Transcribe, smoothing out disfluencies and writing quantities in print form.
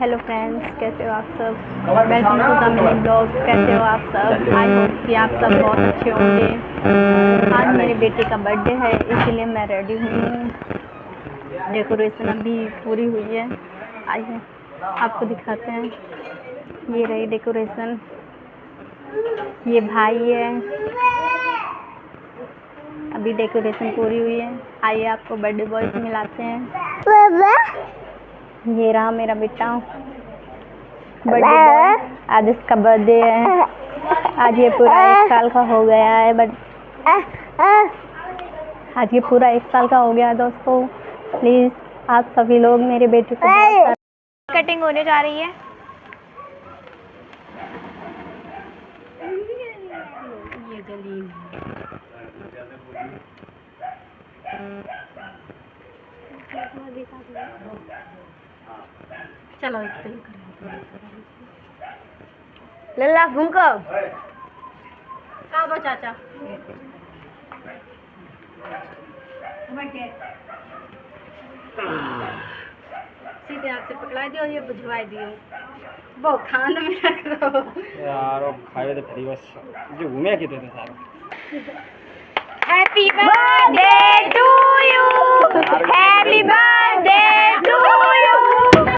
Hello friends, कैसे हो आप सब। Welcome to the mini blog. कैसे हो आप सब। आई होप कि आप सब बहुत अच्छे होंगे। आज मेरे बेटे का बर्थडे है, इसीलिए मैं रेडी हूँ। डेकोरेशन अभी पूरी हुई है। आइए आपको दिखाते हैं। ये रही डेकोरेशन। ये भाई है। अभी डेकोरेशन पूरी हुई है। आइए आपको बर्थडे बॉय से मिलाते हैं। ये रहा मेरा बेटा बर्थडे बॉय। आज इसका बर्थडे है। आज ये पूरा 1 साल का हो गया है। आज ये पूरा 1 साल का हो गया है दोस्तों। प्लीज़ आप सभी लोग मेरे बेटे को कटिंग होने जा रही है। ये गली चलो लल्ला घूमको कहाँ चाचा सीधे हाथ से पकड़ा दियो, ये बुझवा दियो। वो खान में रख दो यार। वो खाए तो फिर बस जो घूमे के थे सारा। Happy birthday to you. Happy birthday